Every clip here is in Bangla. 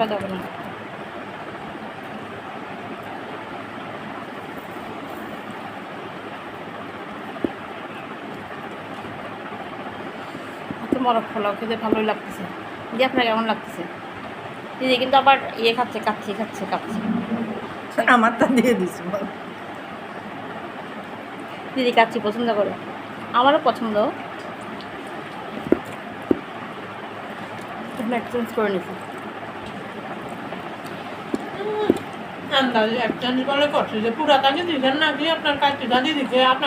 টাকা যাবে না। মরক পোলাও খেতে ভালোই লাগতেছে। দিদি আপনার কেমন লাগতেছে? দিদি কিন্তু আবার ইয়ে খাচ্ছে, কাচ্ছি। আমারটা দিয়ে দিস। দিদি কাচ্ছি পছন্দ করে, আমারও পছন্দ। এক্সচেঞ্জ করে নিছি।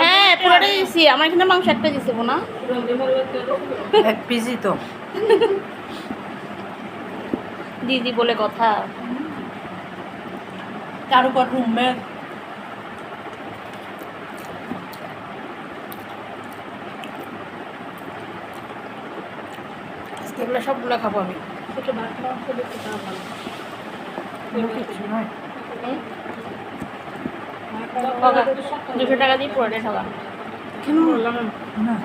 হ্যাঁ পুরোটাই দিছি, আমার এখানে মাংস একটা দিছে না, 1 পিসই তো। দিদি বলে কথা। তার উপর রুমমেট এগুলো সবগুলো খাবো আমি। ছোট ভাত মাংস দেখতে তা ভালো। কিছু নয়। 200 টাকা দিয়ে পুরোটাই খাওয়া। কেন বললাম না?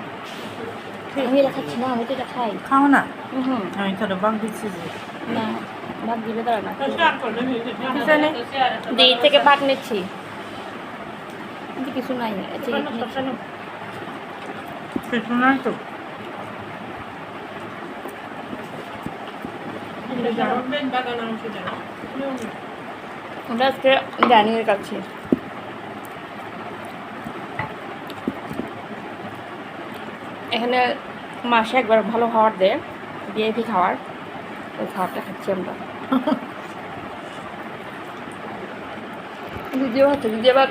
আমি এটা খাচ্ছি না, আমি তো এটা খাই। খাও না, হুম আমি তোর বাং দিচ্ছি যে। না, ভাত দিলে তারা না। কিছু নেই, দিদি থেকে ভাত নিচ্ছি কিন্তু কিছু নাই। আচ্ছা কিছু নাই তো। আমরা আজকে ডাইনিংয়ে খাচ্ছি। এখানে মাসে একবার ভালো খাবার দেয়, ভিআইপি খাবার, ওই খাবারটা খাচ্ছি আমরা। দিদিও হচ্ছে, দিদি আবার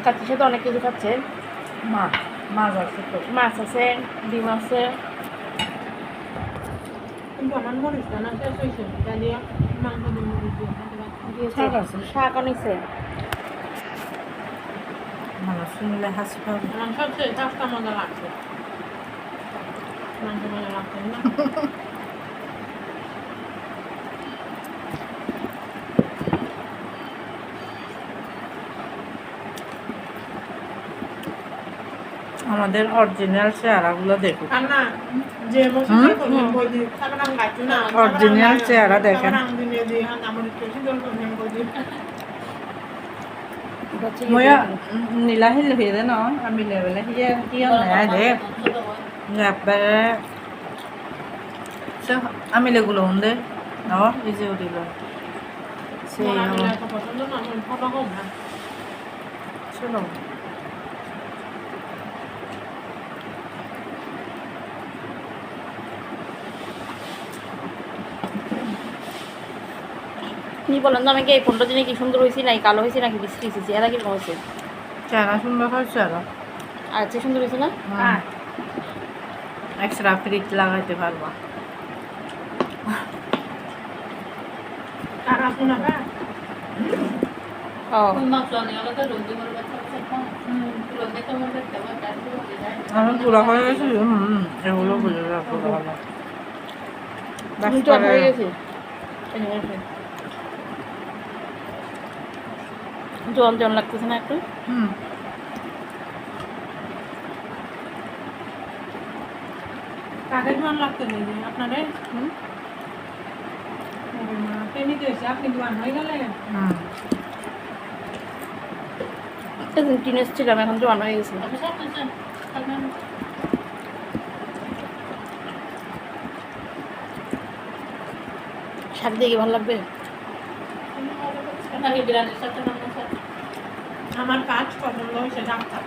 কাচ্চির সাথে অনেক কিছু খাচ্ছে। মাছ আছে তো। মাছ আছে, ডিম আছে। কিন্তু আমার মরিচ না শেষ হয়েছে ডালিয়া মাংস দিয়ে মরিচ দিয়ে শাক আছে। শাক আনিছে। মানুষ শুনলে হাসি পাবে। আমার সবচেয়ে কাজটা মজা লাগছে, মাংস মজা লাগছে না। আমাদের অরিজিনাল চেহারাগুলো দেখো। আর না যে মশলা করবেন বই দিয়ে তারপর আমি গাইছি না অরিজিনাল চেহারা দেখেন। তারপর আমি দিয়ে দিই আমার একটু সিজন করবেন বই দিয়ে Moya nila hilhide no amile bele hiya hiya na de yappe so amile gulo hunde no ije udilo se আমি এত পছন্দ না আমি খাওয়া কম না chalo কি বলেন তো, আমাকে এই 15 দিনে কি সুন্দর হয়েছি, নাই কালো হয়েছি নাকি বিশ্রী হয়েছি, এরা কিরকম হয়েছে? chana sundo hoyse aro আচ্ছা সুন্দর হয়েছে না? extra frit লাগাইতে পারবা আর আপনি না ও আমি পুরা হয়ে গেছে এগুলো বুঝে যাবো পুরো হলো আমি তো হয়ে গেছি। জন জন লাগতেছে না একটু? কাকে জন লাগতে নেই আপনারে পেনি দিয়েছে আপনি জোয়ান হয়ে গেলেন টিনেজ ছিলাম, এখন জন হয়ে গেছি। শাক দিয়ে কি ভালো লাগবে? আমার কাজ পছন্দ হয়েছে ডাক্তার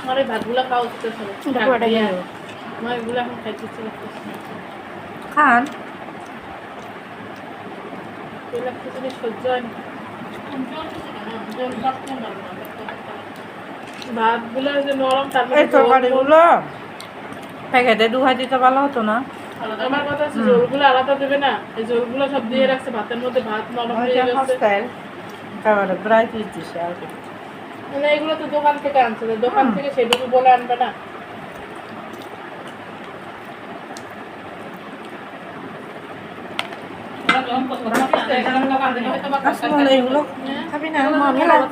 আমার এই ভাতগুলো খাওয়া উচিত ছিল। আমার এগুলো এখন খাইতে ইচ্ছে লাগতেছে। খান এই লাগতেছে যে সহ্য হয় না। ভাতগুলো যে নরম, তারপরে এই তরকারিগুলো প্যাকেটে দুহাই দিতে ভালো হতো না আমার কথা হচ্ছে ঝোলগুলো আলাদা দেবে না, এই ঝোলগুলো সব দিয়ে রাখছে ভাতের মধ্যে, ভাত নরম হয়ে গেছে। হস্টাইল তারপরে ব্রাইট দিচ্ছে আর কি মানে এগুলো তো দোকান থেকে আনছে, দোকান থেকে সেটুকু বলে আনবে না। আসলে এগুলো খাবি না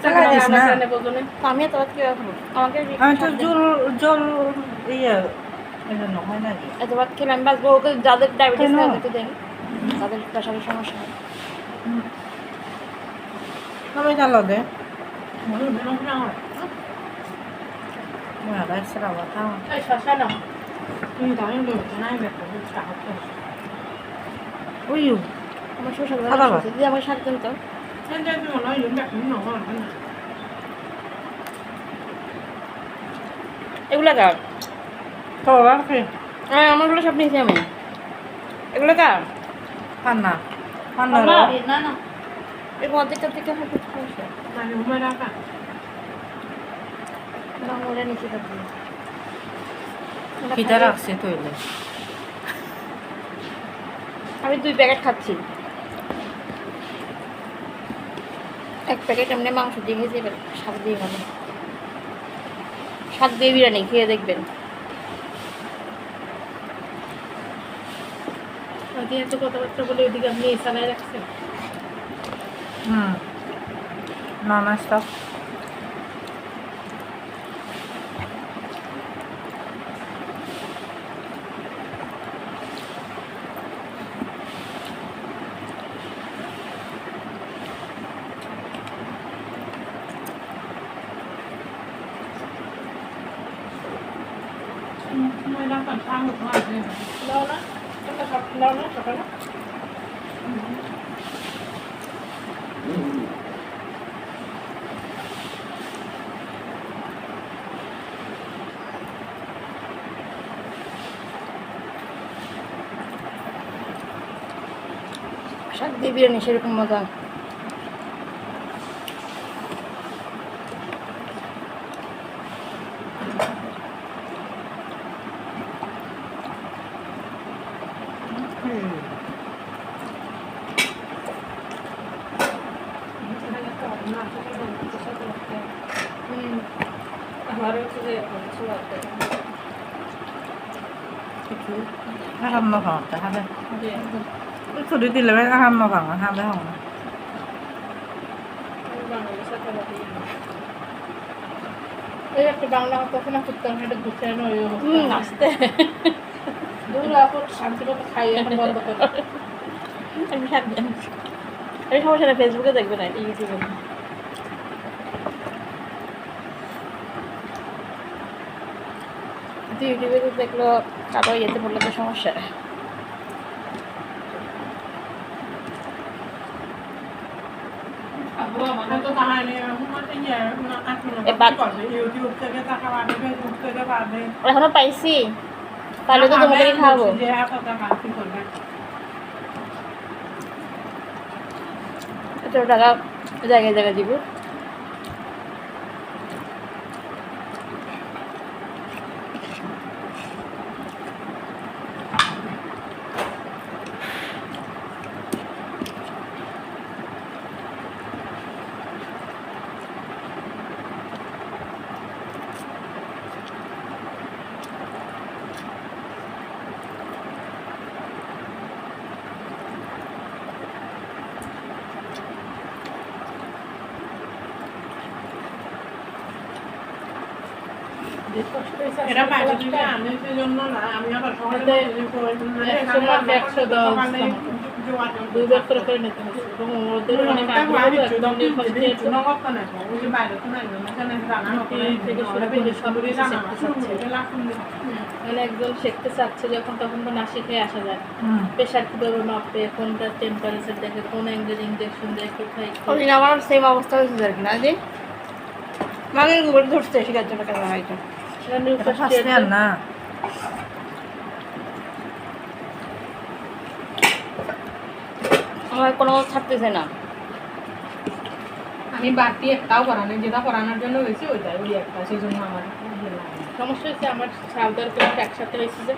ফেলাই দিস না আমি তো কি আমাকে আমি তো জল জল ইয়ে এই জন্য হয় নাকি? এত ভাত খেলে আমি বাঁচবো। ওকে যাদের ডায়াবেটিস কেন? তাদেরকে দেন, তাদের প্রেশারের সমস্যা হয়। আমি চালো দে মনে হয় না হয় মেয়েরা সেরা কথা এই শশা নাও তুমি দাঁড়িয়ে দেবে না ব্যাপার সাহায্য উইউ আমার শ্বশুর খাবার ভাত। দিদি আমাকে শাক দেন তো। 근데 좀 원래 이런 게 아니야. এগুলো কার? খাবার রাখে আমারগুলো সব নিয়েছি আমি। এগুলো কার? ঠান্ডা ঠান্ডা বাবা। 나 나. এরকম অর্ধেকটা থেকে হয়তো সমস্যা। 나 엄마랑 না ওরা নিচে থাকবে। খিদা রাখছে তৈলে আমি 2 প্যাকেট খাচ্ছি। এক প্যাকেট এমনি মাংস দিয়ে খেয়েছি, এবার শাক দিয়ে খাবো। শাক দিয়ে বিরিয়ানি খেয়ে দেখবেন। আগে এত কথাবার্তা বলে ওইদিকে আপনি এসালায় রাখছেন না নাস্তা 엄마랑 랑 먹고 안 돼. 나오나? 나오나? 잠깐만. শাক দিয়ে বিরিয়ানি সেরকম মজা। আমার হচ্ছে যে কিছু আছে আহাম ন খাওয়াতে হবে যে ছুটি দিলে আহাম ন খাওয়া হবে হন বাংলাদেশের সাথে বাকি এই একটা বাংলা কথা না করতাম এটা বুঝতে না ওই আসতে দূর আপন শান্তি মতো খাই এখন বন্ধ করে আমি শাক দিই। আমি সমস্যা না, ফেসবুকে দেখবে না, ইউটিউবে। ইউটিউবে তো দেখলো কারো ইয়েতে বললে তো সমস্যা। আমার তো কাহিনী মানে ইয়ে না এখন ইউটিউব থেকে টাকা পাবে ফেসবুক থেকে পাবে এখনো পাইছি, তাহলে তো তোমাদেরই খাওয়াবো। যে কথা কাজ করবে এত টাকা জায়গায় জায়গায় দিব। এটা বাইরে থেকে আনে সেজন্য না আমি আবার শহরে দুই বছর করে নিতে হচ্ছে এবং ওদের অনেক মানে একজন শিখতে চাচ্ছে যখন তখন তো না শিখে আসা যায়। প্রেশার কীভাবে মাপবে, কোনটা টেম্পারেচার দেখে, কোন অ্যাঙ্গেল ইঞ্জেকশন দেয়, কোথায় ওই আমার সেম অবস্থা হয়েছে আর কি না যে মানে গুগল ধরছে শেখার জন্য কেন হয়তো না আমার কোনো ছাড়তেছে না। আমি বাড়তি একটাও পড়ানো, যেটা পড়ানোর জন্য হয়েছে ওইটাই ওই একটা, সেই জন্য আমার সমস্যা হয়েছে। আমার সাউদার পেমেন্ট একসাথে হয়েছে যে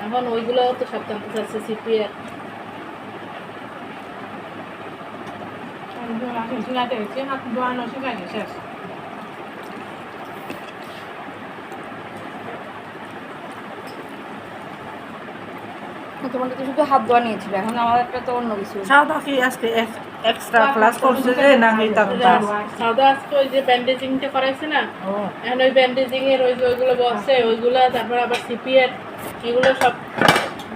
এখন ওইগুলো তো সব জানতে চাচ্ছে সিপিআর হয়েছে হাত দোয়ানো শেখানো শেষ। তোমাকে তো শুধু হাত ধোয়া নিয়েছিল, এখন আমার একটা তো অন্য কিছু। খাওয়া দাওয়া কি আজকে এক্সট্রা ক্লাস করছে যে নাকি তারটা সাদা আজকে ওই যে ব্যান্ডেজিংটা করাইছে না, ও এখন ওই ব্যান্ডেজিং এর ওই যে ওইগুলো বসছে ওইগুলো, তারপর আবার সিপিএর এগুলো সব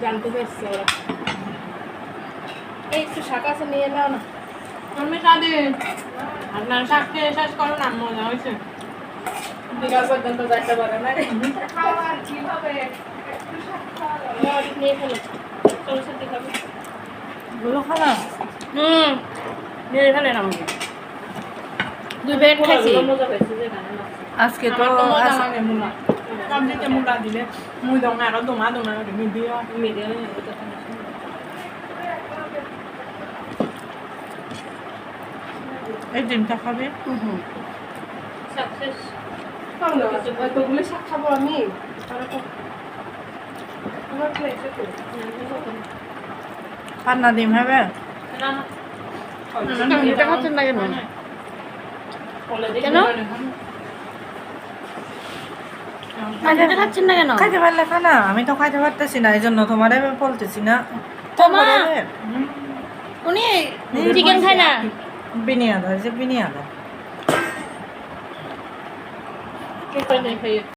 জানতে চাচ্ছে ওরা। এই একটু শাক আছে নিয়ে নাও না। তুমি স্বাধীন আপনার শাক খেয়ে শেষ করো না, মজা হয়েছে। বিকাল পর্যন্ত যাইতে পারে না নিয়ে ফেলো। চলো সাথে খাবে গুলো খানা নিয়ে ফেলেন আমাকে 2 প্যাকেট খাইছি। মজা হয়েছে যে গানে না আজকে তো এই ডিমটা খাবে সাকসেস কতগুলো শাক খাবো আমি? পান্না ডিম হবে এটা খাচ্ছেন না কেন? কেন? এটা খাচ্ছেন না কেন? খাইতে পারলে খানা, আমি তো খাইতে পারতেছি না, এই জন্য তোমারে বলতেছি না। তোমা উনি চিকেন খায় না। বিনিয়া দাও, যে বিনিয়া দাও। খাইয়ে